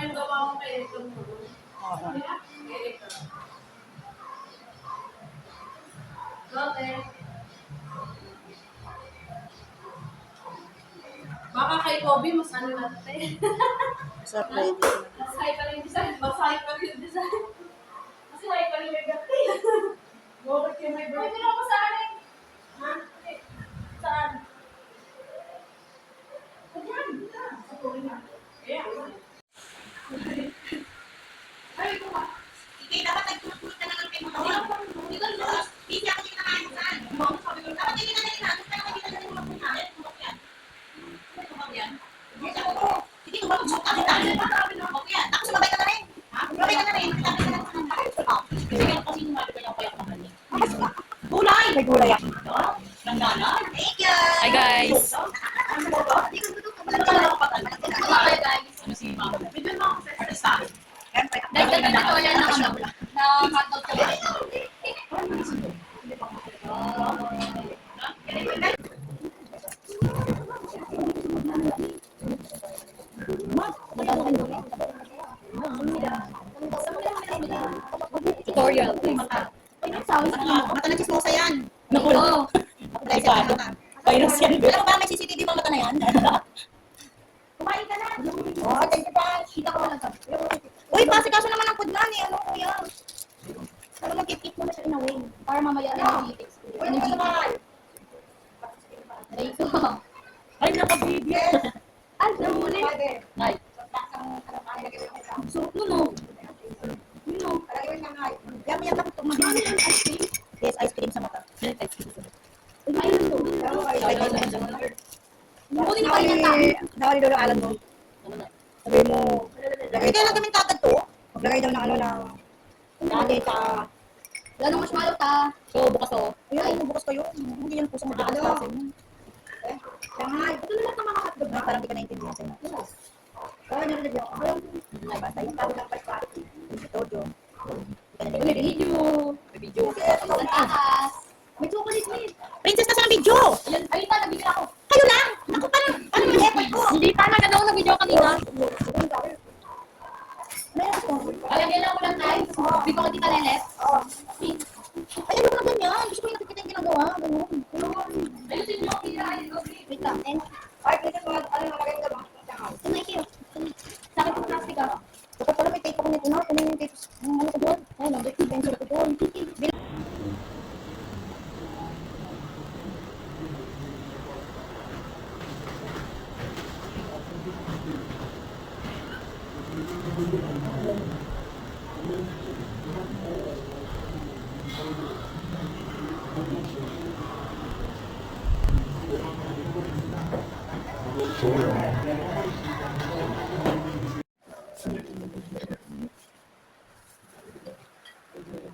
yung gawa ko kay Electron. Lote. Baka kay Kobe, mas ano natin. Sa ready. Mas high pa rin yung design. Mas high pa rin yung design. Mas high pa rin yung gati. Bakit yung may birthday? Ay, pinaka sa akin. Ha? Saan? Ayan. Sa tuloy na. Ayan. Ay, ito ba? Sige, dapat nagtulog-tulog ka na lang kayo. Dito, Luz. Busy ako dito nakain saan. Dapat hindi ka na rin natin. Kaya hindi ka na rin magpunta. Tumok yan. Tumok yan. Sige, tumok yan. Tumok yan. Tapos sumabay ka na rin. Sumabay ka na rin. Sige, kasi numabi ko yung kaya kumahali. Gulay! May gulay ako. Langgana. Thank you! Hi guys! Hi guys! Ano si Mama? Bigyan mo ako sa artista. Dagdag na ito yan ng ano, na hotdog chocolate. Tutorial. Mata na chismosa yan. Oo. Virus yan. Alam mo ba may CCTV bang mata na yan? Kumain ka na. Oh, thank you pa. Kita ko lang. Uy, pasikaso naman ang kudlan eh. Ano kuya? Pero mag-keep mo na siya in a way. Para mamaya energy. Aray ko. Ay, naka-video. Ay, namuli. Ay. So, no. Yan mo yan bakit tumagin. Yes, ice cream sa mata. Ay, ito. Kunin ko yan ta. Nakalido ng alam mo. Sabi mo, Hindi kaya lang kami tatag to. maglagay daw ng ano na dati sa... Wala nang marshmallow ta. So, bukas ako. Ayun, bukas kayo. Hindi yan po sa madalas kasi. Yan. Ito naman sa mga hotdog. Parang di ka naintindihan sa'yo. Kaya narinig ako. Ay, basta yung tawag ng pagpapit. Ito, Jom. May video. May video. Ang taas. May chocolate meat. Princess na sa video! Ay, ta, nabigyan ako. Kayo lang! Naku, parang ano yung effort ko? Hindi tama ka daw na video kanina. Alagyan lang ko lang tayo. Hindi ko kita lelet. Ay, ano na ganyan? Gusto ko yung nakikita yung ginagawa. Ganun. Ayusin nyo. Wait lang. Ay, Princess, ano nalagay ka ba? Thank you. Sa akin yung plastic ah. Dapat pala may tape ako nito na. Ano yung tape? Ano ko doon? Ay, nandito yung pencil ko doon.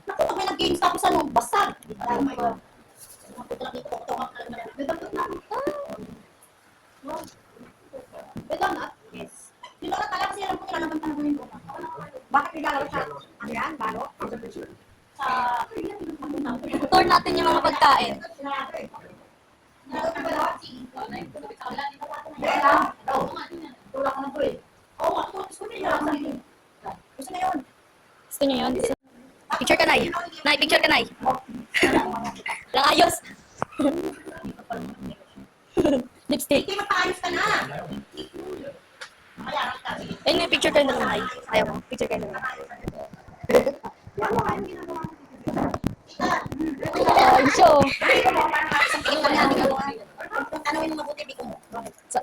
Naku, pag may nag-games tapos ano, basag. Oh my God. Ito na? Yes. Yung mga pala kasi alam ko kailangan bang tanongin ko. Bakit nilalaro siya? Ano yan? Balo? Sa... Tour natin yung mga pagkain. Tulak na po eh. Oo, ako gusto ko nila. Gusto na yun. Gusto niyo yun? Picture ka, Nay. Nay, picture ka, Nay. Lang ayos. Lipstick. Hindi, magpaayos ka na. Mayarak ka. Ayun nga, picture ka na lang, Nay. Ayaw mo, picture ka na lang. Ay, so. Ano yung mabuti, Biko mo?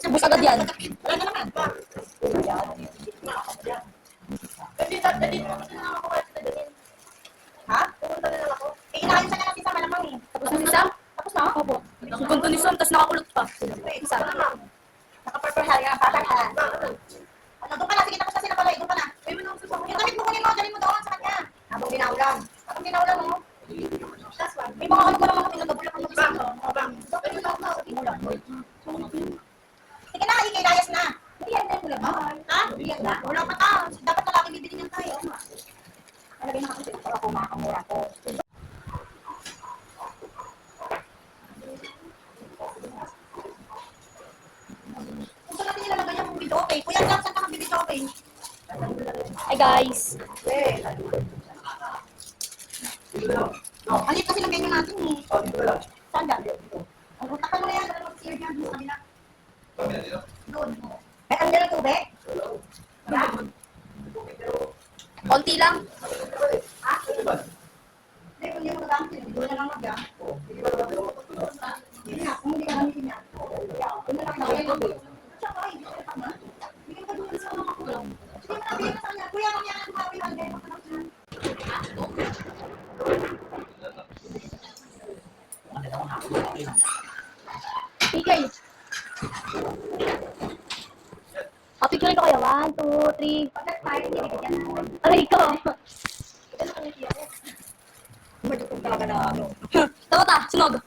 Bus agad yan. Wala na naman. Ha? Pupunta na lang ako. Eh, inaayos na lang si Sam, malamang eh. Tapos na si Sam? Tapos na? Opo. Punto ni Sam, tapos nakakulot pa. Isa. Naka-purple hair nga, patangan. Ano, doon ka na. Sige, tapos na sila pala. Doon ka na. Yung damit mo kunin mo, dalhin mo doon sa kanya. Habang ginaulam. Habang ginaulam mo. May mga ano ko lang mga pinagabulak ang mag-isa. Sige na, ikilayas na. Bigyan na yung ba? Ha? Bigyan na. Wala pa ta. Dapat lalaki bibili niyan tayo. Alagay na kasi para kumakamura ko. Kung saan natin nilalagay yung video okay. Kuya, saan ka mag-video okay? Hi guys. Alit kasi ng menu natin eh. Saan ba? Ang utakan mo na yan, dala mag-share dyan sa kabila. Doon. Eh, ang dala tubig? Yan. Konti lang. Hindi, kung hindi mo nagamit, hindi mo na lang mag-yan. Hindi na, kung hindi ka gamitin yan. Kung na lang gawin. Tsaka, hindi ka tama. Bigyan ka doon sa mga kulang. Sige mo na, bigyan ka sa kanya. Kuya, kung yan ang kumabi, ang dala ka lang. Okay. Picture ko kayo. 1, 2, 3. Pag nag-fire, hindi ka dyan. Aray ko. Madukong talaga na ano. Tama ta. Sunog.